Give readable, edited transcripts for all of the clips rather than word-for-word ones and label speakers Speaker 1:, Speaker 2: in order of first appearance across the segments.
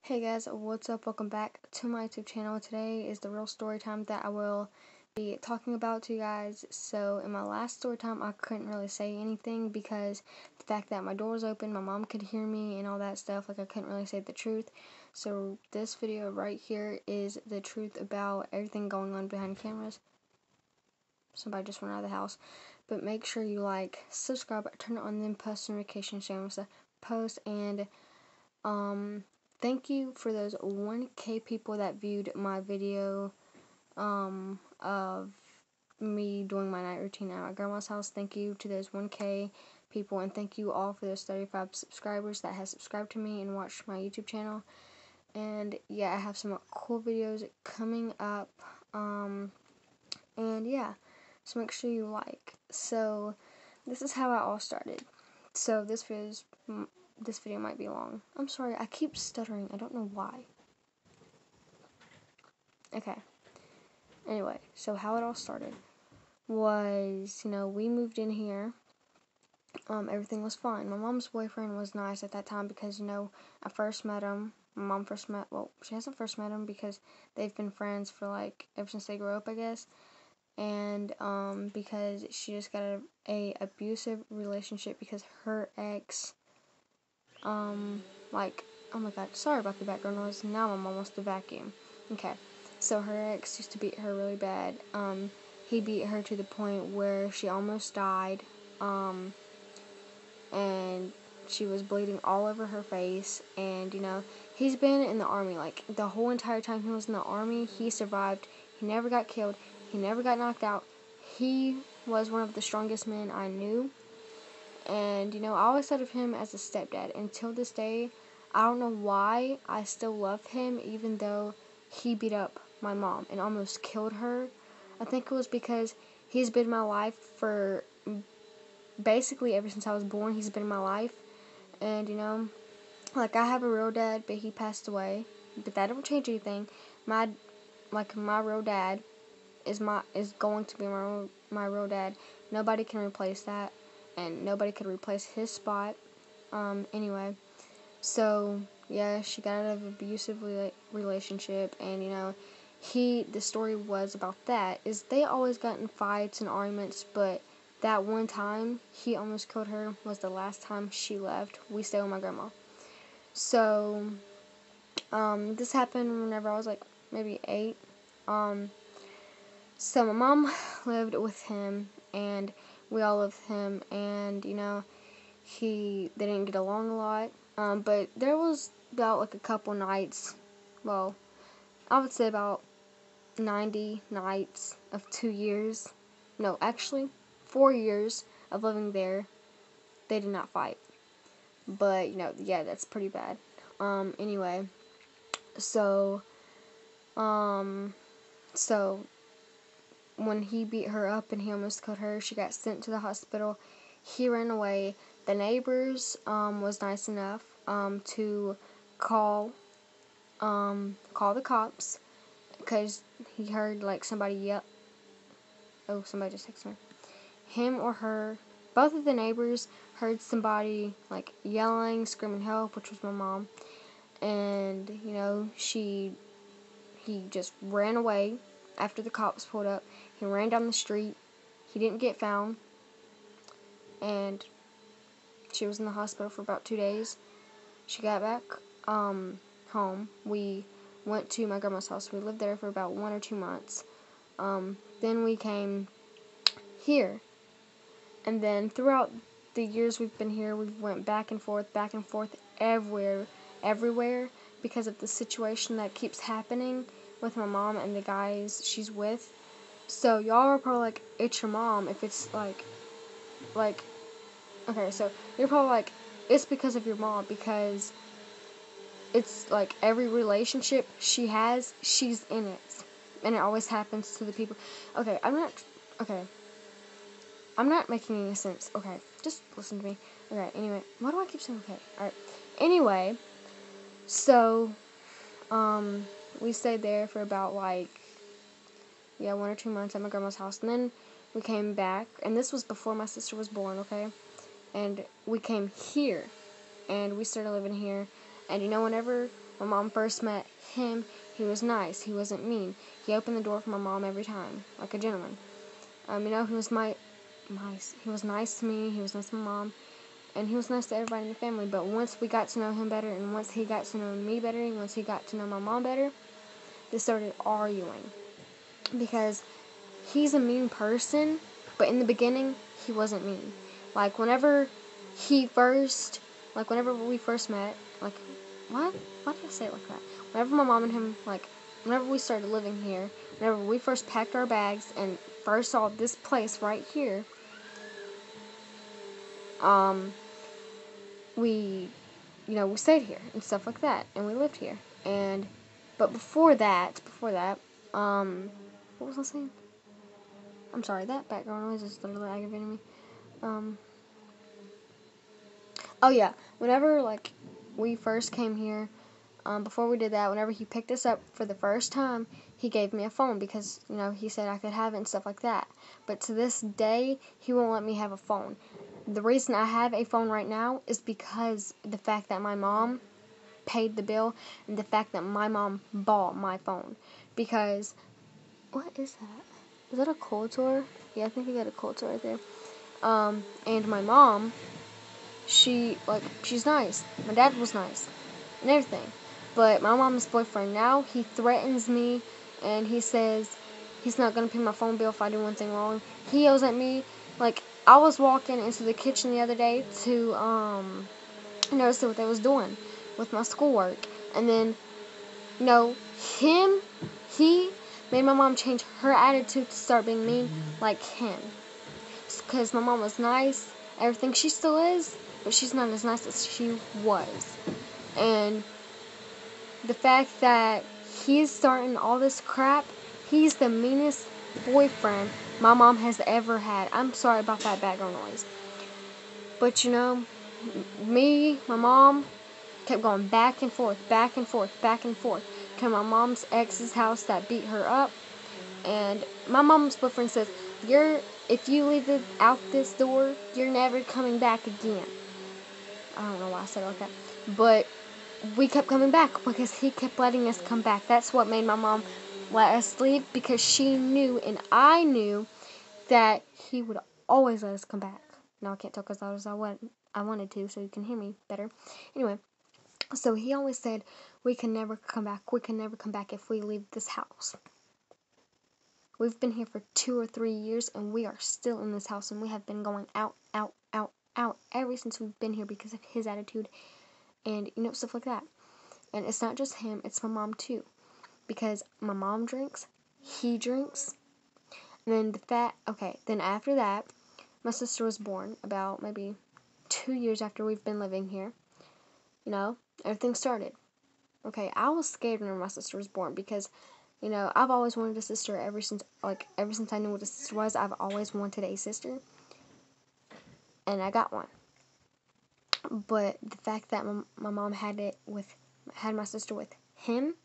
Speaker 1: Hey guys, what's up? Welcome back to my YouTube channel. Today is the real story time that I will be talking about to you guys. So in my last story time, I couldn't really say anything because the fact that my door was open, my mom could hear me and all that stuff, like I couldn't really say the truth. So this video right here is the truth about everything going on behind cameras. Somebody just went out of the house. But make sure you like, subscribe, turn on them post notifications, channels to post, and thank you for those 1K people that viewed my video of me doing my night routine at my grandma's house. Thank you to those 1K people, and thank you all for those 35 subscribers that has subscribed to me and watched my YouTube channel. And yeah, I have some cool videos coming up, and yeah, so make sure you like. So this is how it all started. So this video might be long. I'm sorry, I keep stuttering. I don't know why. Okay. Anyway, so how it all started was, we moved in here. Everything was fine. My mom's boyfriend was nice at that time because, I first met him. My mom first met, well, she hasn't first met him because they've been friends for, ever since they grew up, I guess. And, because she just got a abusive relationship because her ex, oh my god, sorry about the background noise. Now my mom wants to vacuum. Okay, so her ex used to beat her really bad. He beat her to the point where she almost died, and she was bleeding all over her face. And, he's been in the army, the whole entire time he was in the army, he survived. He never got killed. He never got knocked out. He was one of the strongest men I knew. And, I always thought of him as a stepdad. Until this day, I don't know why I still love him, even though he beat up my mom and almost killed her. I think it was because he's been in my life for basically ever since I was born. He's been in my life. And, I have a real dad, but he passed away. But that don't change anything. My real dad is going to be my real dad. Nobody can replace that. And nobody could replace his spot. Anyway, so yeah, she got out of an abusive relationship, and the story was about that, is they always got in fights and arguments, but that one time he almost killed her was the last time she left. We stayed with my grandma. So, this happened whenever I was maybe 8. So my mom lived with him, and we all lived with him, and, they didn't get along a lot, but there was about, a couple nights, well, I would say about 90 nights of 2 years, no, actually, 4 years of living there, they did not fight, but, yeah, that's pretty bad. Anyway, so when he beat her up and he almost killed her, she got sent to the hospital. He ran away. The neighbors was nice enough to call the cops because he heard somebody yell. Oh, somebody just texted me. Him or her, both of the neighbors heard somebody yelling, screaming help, which was my mom. And he just ran away after the cops pulled up. He ran down the street. He didn't get found. And she was in the hospital for about 2 days. She got back home. We went to my grandma's house. We lived there for about 1 or 2 months. Then we came here. And then throughout the years we've been here, we went back and forth everywhere because of the situation that keeps happening with my mom and the guys she's with. So y'all are probably it's your mom if it's okay, so you're probably it's because of your mom, because it's every relationship she has, she's in it, and it always happens to the people. Okay, I'm not making any sense. Okay, just listen to me. Okay, anyway, why do I keep saying okay? Alright, anyway, so we stayed there for about 1 or 2 months at my grandma's house, and then we came back, and this was before my sister was born, okay? And we came here, and we started living here, and whenever my mom first met him, he was nice. He wasn't mean. He opened the door for my mom every time, like a gentleman. He was he was nice to me. He was nice to my mom, and he was nice to everybody in the family. But once we got to know him better, and once he got to know me better, and once he got to know my mom better, they started arguing because he's a mean person. But in the beginning, he wasn't mean. Like whenever whenever we first met, like what? Why did I say it like that? Whenever my mom and him, whenever we started living here, whenever we first packed our bags and first saw this place right here, we, we stayed here and stuff like that, and we lived here. But before that, what was I saying? I'm sorry, that background noise is literally aggravating me. Oh yeah, whenever we first came here, before we did that, whenever he picked us up for the first time, he gave me a phone because, he said I could have it and stuff like that. But to this day, he won't let me have a phone. The reason I have a phone right now is because the fact that my mom paid the bill and the fact that my mom bought my phone. Because, what is that? Is that a cold sore? Yeah, I think I got a cold sore right there. And my mom, she's nice. My dad was nice and everything. But my mom's boyfriend now, he threatens me and he says he's not going to pay my phone bill if I do one thing wrong. He yells at me. I was walking into the kitchen the other day to notice what they was doing with my schoolwork. And then, he made my mom change her attitude to start being mean like him. Because my mom was nice, everything. She still is, but she's not as nice as she was. And the fact that he's starting all this crap, he's the meanest boyfriend my mom has ever had. I'm sorry about that background noise. But my mom kept going back and forth, to my mom's ex's house that beat her up. And my mom's boyfriend says, if you leave out this door, you're never coming back again. I don't know why I said it like that. But we kept coming back because he kept letting us come back. That's what made my mom let us leave, because she knew and I knew that he would always let us come back. Now I can't talk as loud as I wanted to, so you can hear me better. Anyway, so he always said, we can never come back if we leave this house. We've been here for 2 or 3 years, and we are still in this house, and we have been going out ever since we've been here because of his attitude and, stuff like that. And it's not just him, it's my mom too. Because my mom drinks, he drinks, and then after that, my sister was born about maybe 2 years after we've been living here. Everything started. Okay, I was scared when my sister was born because, I've always wanted a sister ever since I knew what a sister was. I've always wanted a sister, and I got one. But the fact that my mom had my sister with him,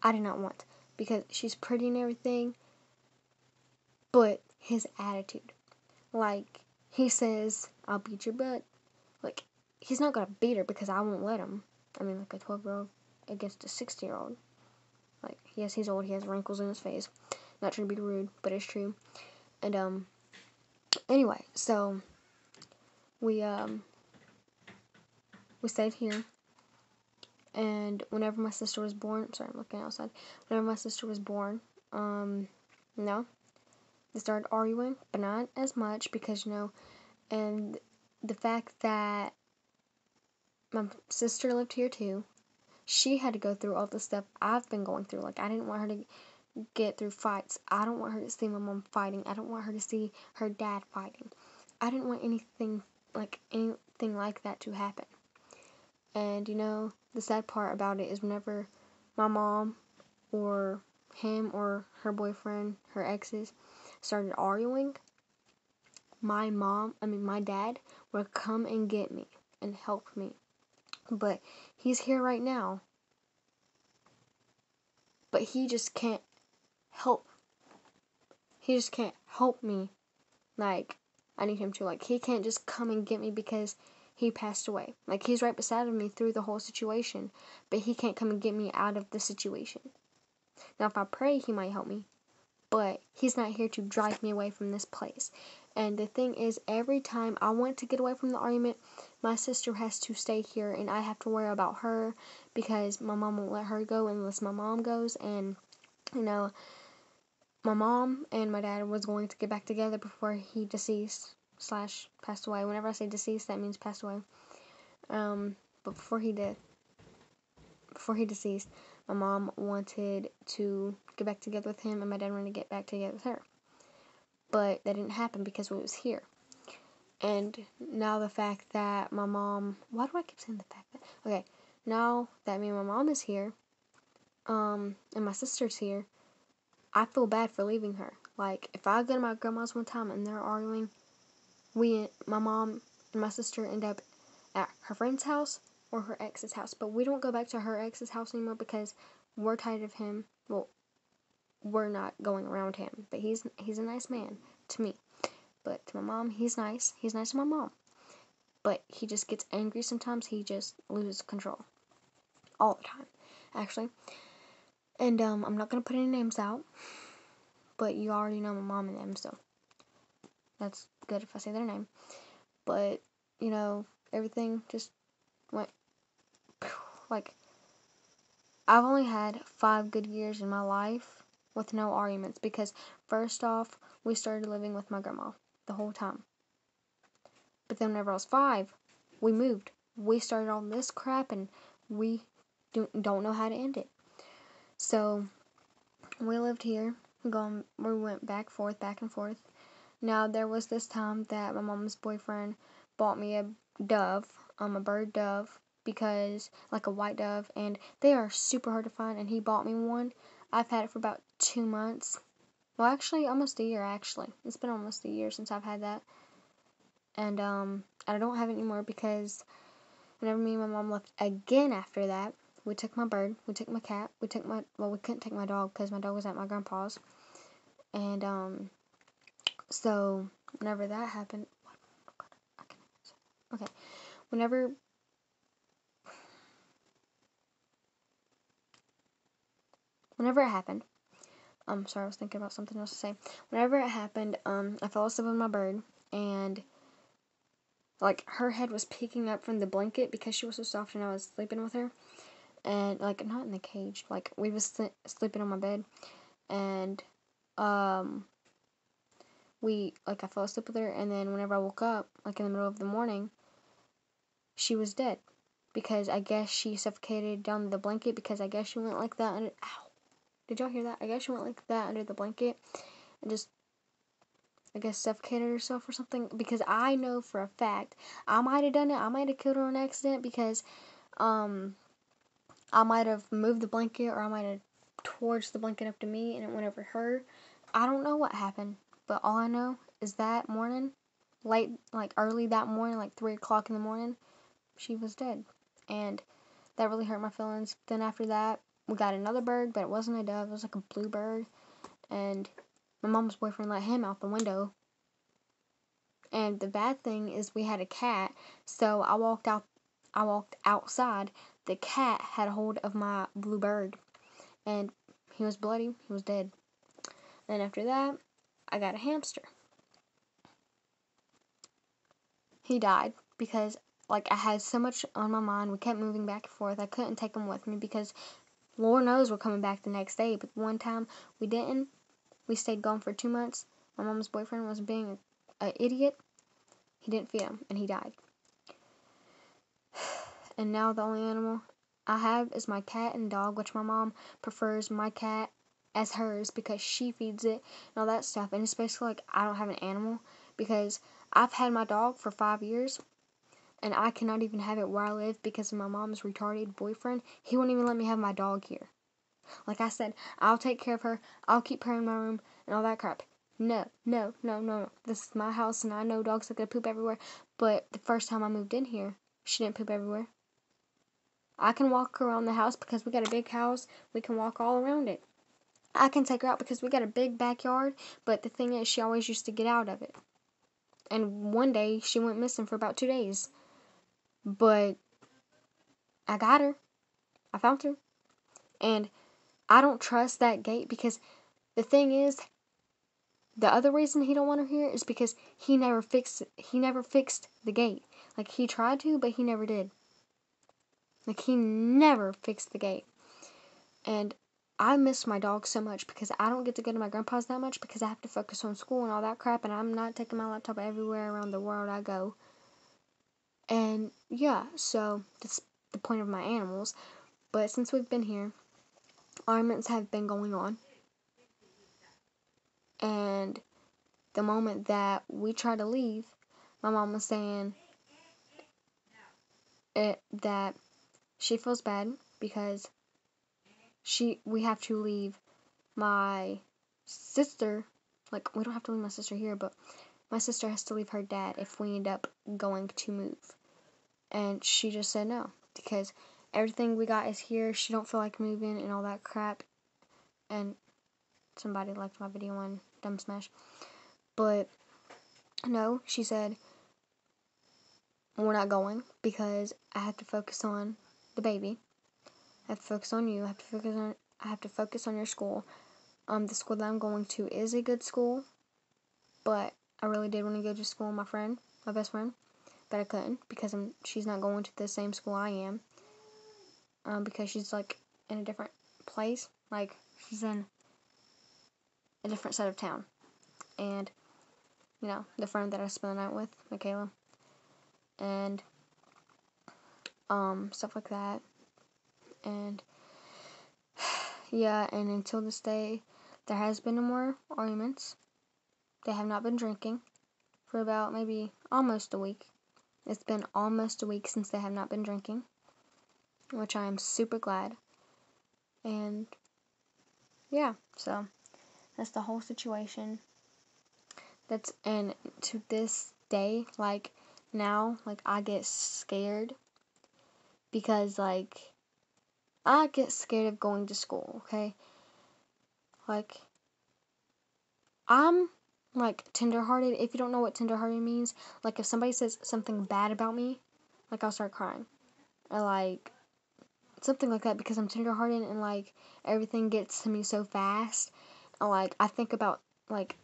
Speaker 1: I did not want, because she's pretty and everything, but his attitude, he says, I'll beat your butt. He's not gonna beat her because I won't let him. I mean, a 12-year-old against a 60-year-old. Yes, he's old, he has wrinkles in his face. Not trying to be rude, but it's true. And, anyway, so, we stayed here. And whenever my sister was born, sorry, I'm looking outside. Whenever my sister was born, they started arguing, but not as much because, and the fact that my sister lived here too, she had to go through all the stuff I've been going through. I didn't want her to get through fights. I don't want her to see my mom fighting. I don't want her to see her dad fighting. I didn't want anything like that to happen. And, the sad part about it is whenever my mom or him or her boyfriend, her exes, started arguing, my dad would come and get me and help me. But he's here right now. But he just can't help. He just can't help me. I need him to. He can't just come and get me because he passed away. Like, he's right beside of me through the whole situation, but he can't come and get me out of the situation. Now, if I pray, he might help me, but he's not here to drive me away from this place. And the thing is, every time I want to get away from the argument, my sister has to stay here, and I have to worry about her because my mom won't let her go unless my mom goes. And, you know, my mom and my dad was going to get back together before he deceased / passed away. Whenever I say deceased, that means passed away. But before he deceased, my mom wanted to get back together with him, and my dad wanted to get back together with her. But that didn't happen because we was here. And now the fact that my mom, why do I keep saying the fact that? Okay, now that me and my mom is here, and my sister's here, I feel bad for leaving her. Like, if I go to my grandma's one time and they're arguing, my mom and my sister end up at her friend's house or her ex's house. But we don't go back to her ex's house anymore because we're tired of him. Well, we're not going around him. But he's a nice man to me. But to my mom, he's nice. He's nice to my mom. But he just gets angry sometimes. He just loses control. All the time, actually. And I'm not going to put any names out. But you already know my mom and them, so that's good if I say their name. But, you know, everything just went, like, I've only had 5 good years in my life with no arguments because, first off, we started living with my grandma the whole time. But then whenever I was 5, we moved. We started all this crap, and we don't know how to end it. So, we lived here. We went back and forth. Now, there was this time that my mom's boyfriend bought me a dove, a bird dove, because, like a white dove, and they are super hard to find, and he bought me one. I've had it for about 2 months. Well, actually, almost a year, actually. It's been almost a year since I've had that. And, I don't have it anymore because whenever me and my mom left again after that, we took my bird, we took my cat, we couldn't take my dog because my dog was at my grandpa's. And, so, whenever that happened, whenever it happened, sorry, I was thinking about something else to say. Whenever it happened, I fell asleep with my bird, and, like, her head was peeking up from the blanket because she was so soft and I was sleeping with her. And, like, not in the cage, like, we was sleeping on my bed, and, I fell asleep with her, and then whenever I woke up, like, in the middle of the morning, she was dead, because I guess she suffocated down the blanket, because I guess she went like that under, ow, did y'all hear that? I guess she went like that under the blanket, and just, I guess, suffocated herself or something, because I know for a fact, I might have done it, I might have killed her on accident, because, I might have moved the blanket, or I might have towards the blanket up to me, and it went over her. I don't know what happened, but all I know is that morning, early that morning, like 3 o'clock in the morning, she was dead. And that really hurt my feelings. Then after that, we got another bird, but it wasn't a dove, it was like a blue bird. And my mom's boyfriend let him out the window. And the bad thing is we had a cat, so I walked outside. The cat had a hold of my blue bird, and he was bloody, he was dead. Then after that, I got a hamster. He died because, like, I had so much on my mind. We kept moving back and forth. I couldn't take him with me because Lord knows we're coming back the next day. But one time we didn't. We stayed gone for 2 months. My mom's boyfriend was being an idiot. He didn't feed him, and he died. And now the only animal I have is my cat and dog, which my mom prefers my cat as hers because she feeds it and all that stuff. And it's basically like I don't have an animal because I've had my dog for 5 years, and I cannot even have it where I live because of my mom's retarded boyfriend. He won't even let me have my dog here. Like I said, I'll take care of her, I'll keep her in my room, and all that crap. No. This is my house, and I know dogs are gonna poop everywhere, but the first time I moved in here, she didn't poop everywhere. I can walk around the house because we got a big house, we can walk all around it. I can take her out because we got a big backyard, but the thing is, she always used to get out of it. And one day, she went missing for about 2 days. But I got her. I found her. And I don't trust that gate because the thing is, the other reason he don't want her here is because he never fixed the gate. Like, he tried to, but he never did. Like, he never fixed the gate. And I miss my dog so much because I don't get to go to my grandpa's that much because I have to focus on school and all that crap, and I'm not taking my laptop everywhere around the world I go. And yeah, so that's the point of my animals. But since we've been here, arguments have been going on. And the moment that we try to leave, my mom was saying that she feels bad because we have to leave my sister. Like, we don't have to leave my sister here, but my sister has to leave her dad if we end up going to move. And she just said no because everything we got is here. She don't feel like moving and all that crap. And somebody liked my video on Dumb Smash. But no, she said we're not going because I have to focus on the baby. I have to focus on you. I have to focus on your school. The school that I'm going to is a good school, but I really did want to go to school with my best friend, but I couldn't because she's not going to the same school I am. Because she's like in a different place, like she's in a different side of town, and the friend that I spent the night with, Michaela, and stuff like that, and yeah, and until this day, there has been no more arguments. They have not been drinking for about maybe almost a week. It's been almost a week since they have not been drinking, which I am super glad. And yeah, so that's the whole situation. And to this day, like now, like I get scared because like I get scared of going to school, okay? Like I'm like tenderhearted. If you don't know what tenderhearted means, like if somebody says something bad about me, like I'll start crying. Or like something like that because I'm tenderhearted and like everything gets to me so fast. And like I think about like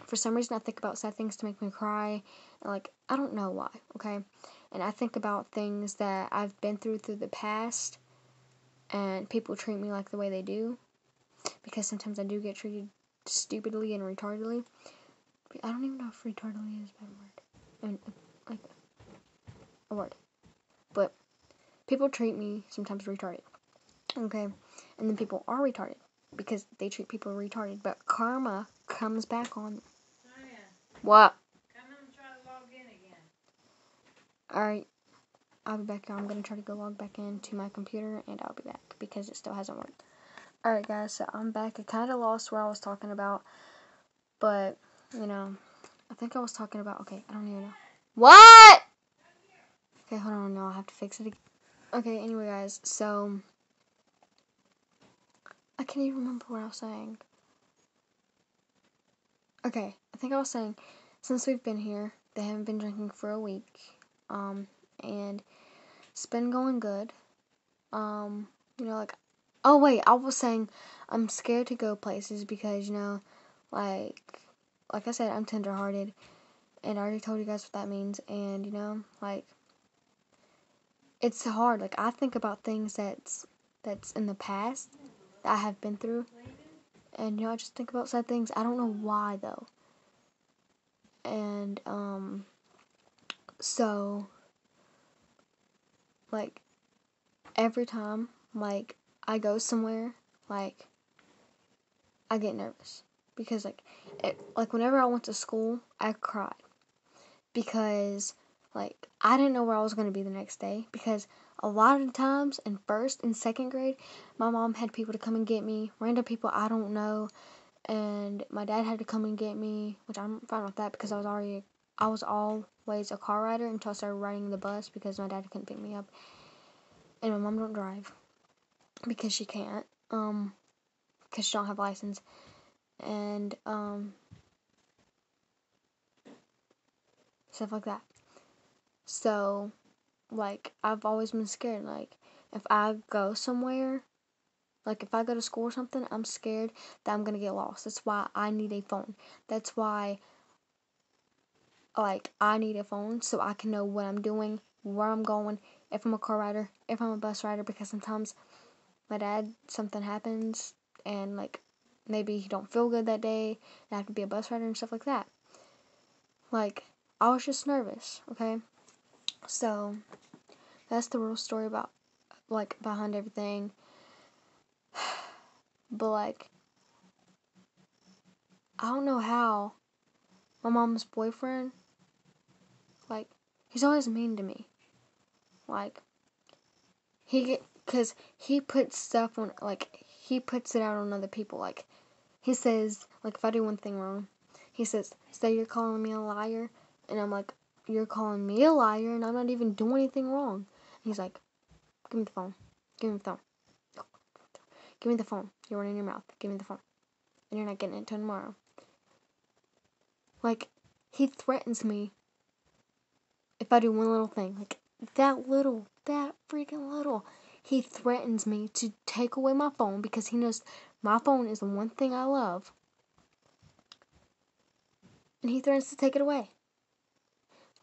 Speaker 1: for some reason I think about sad things to make me cry. And like I don't know why, okay? And I think about things that I've been through the past and people treat me like the way they do because sometimes I do get treated stupidly and retardedly. I don't even know if retardedly is a bad word. I mean, like a word. But people treat me sometimes retarded. Okay? And then people are retarded because they treat people retarded. But karma comes back on them. Oh, yeah. What? Come and try to log in again. Alright. I'll be back. I'm going to try to go log back into my computer and I'll be back because it still hasn't worked. Alright guys, so I'm back. I kind of lost where I was talking about. But, I think I was talking about, okay, I don't even know. What? Okay, hold on, no, I have to fix it again. Okay, anyway guys, so I can't even remember what I was saying. Okay, I think I was saying, since we've been here, they haven't been drinking for a week, and it's been going good, like, oh wait, I was saying, I'm scared to go places because, like I said, I'm tenderhearted, and I already told you guys what that means, and, like, it's hard, like, I think about things that's in the past, that I have been through, and, I just think about sad things, I don't know why, though. And, so, like, every time, like, I go somewhere, like, I get nervous. Because, like, whenever I went to school, I cried. Because, like, I didn't know where I was going to be the next day. Because a lot of the times, in 1st and 2nd grade, my mom had people to come and get me. Random people I don't know. And my dad had to come and get me, which I'm fine with that because I was always a car rider until I started riding the bus because my dad couldn't pick me up. And my mom don't drive because she can't, because she don't have a license. And, stuff like that. So, like, I've always been scared. Like, if I go somewhere, like, if I go to school or something, I'm scared that I'm gonna get lost. That's why I need a phone. That's why, like, I need a phone so I can know what I'm doing, where I'm going, if I'm a car rider, if I'm a bus rider, because sometimes my dad, something happens, and, like, maybe he don't feel good that day, and I have to be a bus rider and stuff like that. Like, I was just nervous, okay? So, that's the real story about, like, behind everything. But, like, I don't know how my mom's boyfriend, like, he's always mean to me. Like, cause he puts stuff on, like, he puts it out on other people. Like, he says, like, if I do one thing wrong, he says, so you're calling me a liar? And I'm like, you're calling me a liar and I'm not even doing anything wrong. And he's like, give me the phone. Give me the phone. Give me the phone. You're running your mouth. Give me the phone. And you're not getting it until tomorrow. Like, he threatens me if I do one little thing. Like, that freaking little. He threatens me to take away my phone because he knows my phone is the one thing I love. And he threatens to take it away.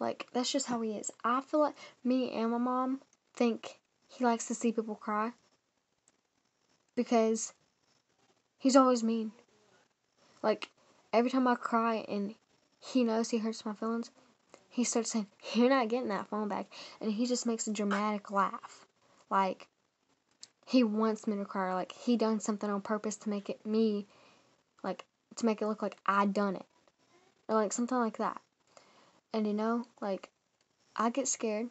Speaker 1: Like, that's just how he is. I feel like me and my mom think he likes to see people cry because he's always mean. Like, every time I cry and he knows he hurts my feelings, he starts saying, you're not getting that phone back. And he just makes a dramatic laugh. Like, he wants me to cry. Like, he done something on purpose to make it me, like, to make it look like I done it. Or, like, something like that. And, you know, like, I get scared.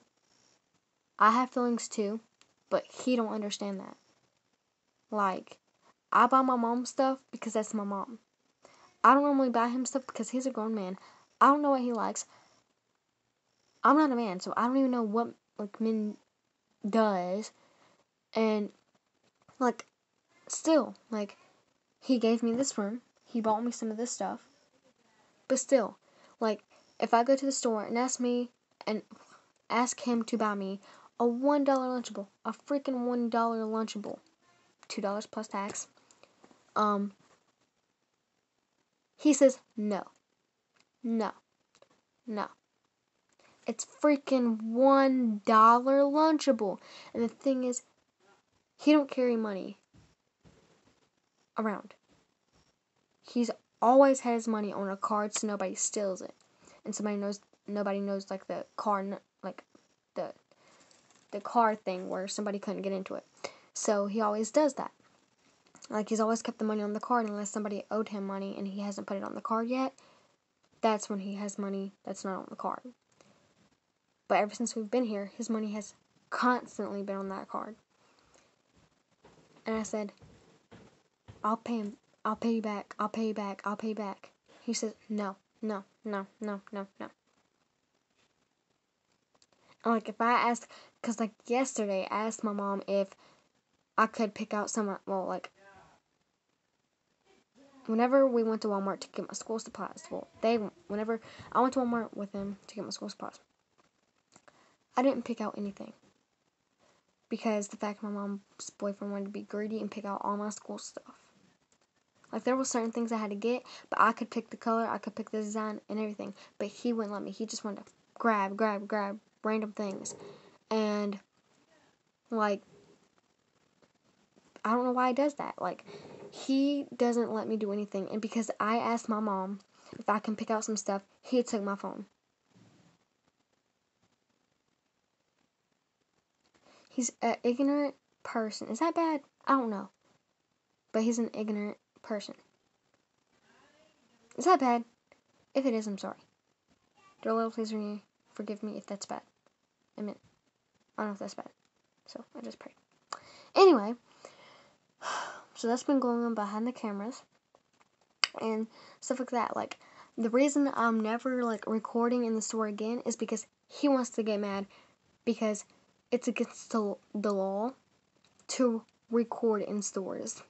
Speaker 1: I have feelings too, but he don't understand that. Like, I buy my mom stuff because that's my mom. I don't normally buy him stuff because he's a grown man. I don't know what he likes. I'm not a man, so I don't even know what, like, men does. And, like, still, like, he gave me this room. He bought me some of this stuff. But still, like, if I go to the store and ask him to buy me a $1 Lunchable, a freaking $1 Lunchable, $2 plus tax, he says no, no, no. It's freaking $1 Lunchable. And the thing is, he don't carry money around. He's always had his money on a card so nobody steals it. And nobody knows, like, the car, like, the car thing where somebody couldn't get into it. So he always does that. Like, he's always kept the money on the card unless somebody owed him money and he hasn't put it on the card yet. That's when he has money that's not on the card. But ever since we've been here, his money has constantly been on that card. And I said, I'll pay him. I'll pay you back. I'll pay you back. I'll pay you back. He says, no, no, no, no, no, no. And, like, if I asked, because, like, yesterday I asked my mom if I could pick out some, well, like, whenever we went to Walmart to get my school supplies, whenever I went to Walmart with them to get my school supplies, I didn't pick out anything. Because the fact my mom's boyfriend wanted to be greedy and pick out all my school stuff. Like, there were certain things I had to get, but I could pick the color, I could pick the design and everything. But he wouldn't let me. He just wanted to grab random things. And, like, I don't know why he does that. Like, he doesn't let me do anything. And because I asked my mom if I can pick out some stuff, he took my phone. He's an ignorant person. Is that bad? I don't know. But he's an ignorant person. Is that bad? If it is, I'm sorry. Dear Lord, please forgive me if that's bad. I mean, I don't know if that's bad. So, I just prayed. Anyway, so that's been going on behind the cameras. And stuff like that. Like, the reason I'm never, like, recording in the store again is because he wants to get mad. Because it's against the law to record in stores.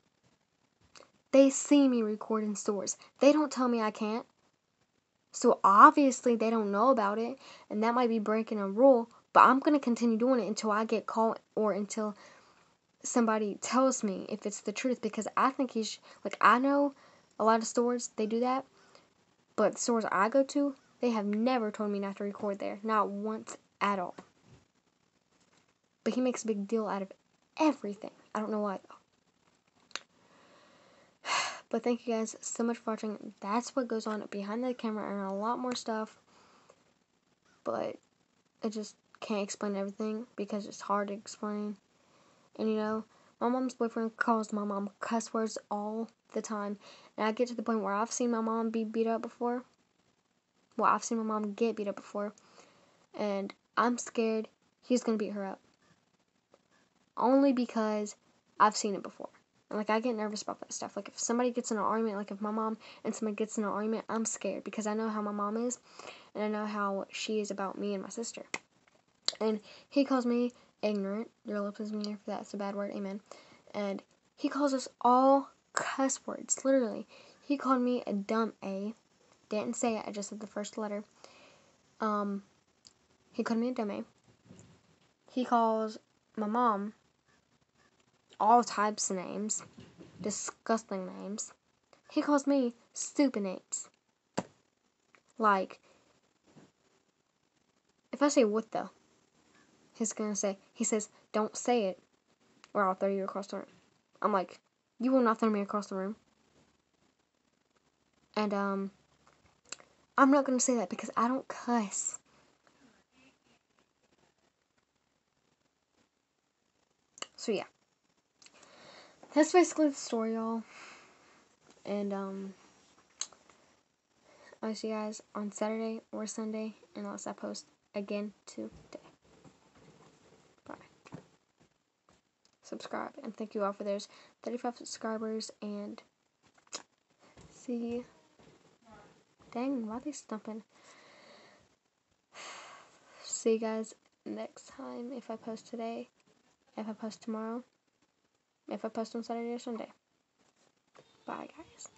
Speaker 1: They see me record in stores. They don't tell me I can't. So obviously they don't know about it, and that might be breaking a rule, But I'm going to continue doing it until I get caught or until somebody tells me if it's the truth, because I think like, I know a lot of stores, they do that, but the stores I go to, they have never told me not to record there. Not once at all. But he makes a big deal out of everything. I don't know why, though. But thank you guys so much for watching. That's what goes on behind the camera and a lot more stuff. But I just can't explain everything because it's hard to explain. And you know, my mom's boyfriend calls my mom cuss words all the time. And I get to the point where I've seen my mom be beat up before. Well, I've seen my mom get beat up before. And I'm scared he's going to beat her up. Only because I've seen it before. And like, I get nervous about that stuff. Like, if somebody gets in an argument, like if my mom and somebody gets in an argument, I'm scared because I know how my mom is. And I know how she is about me and my sister. And he calls me ignorant. Your lips is me for that's a bad word, amen. And he calls us all cuss words, literally. He called me a dumb A. Didn't say it, I just said the first letter. He called me a dumb A. He calls my mom all types of names. Disgusting names. He calls me stupid names. Like, if I say what the, he's gonna say, he says, don't say it, or I'll throw you across the room. I'm like, you will not throw me across the room. And, I'm not gonna say that because I don't cuss. So, yeah. That's basically the story, y'all. And, I'll see you guys on Saturday or Sunday, unless I post again today. Bye. Subscribe, and thank you all for those 35 subscribers, and see. Dang, why are they stumping? See you guys next time, if I post today, if I post tomorrow, if I post on Saturday or Sunday. Bye, guys.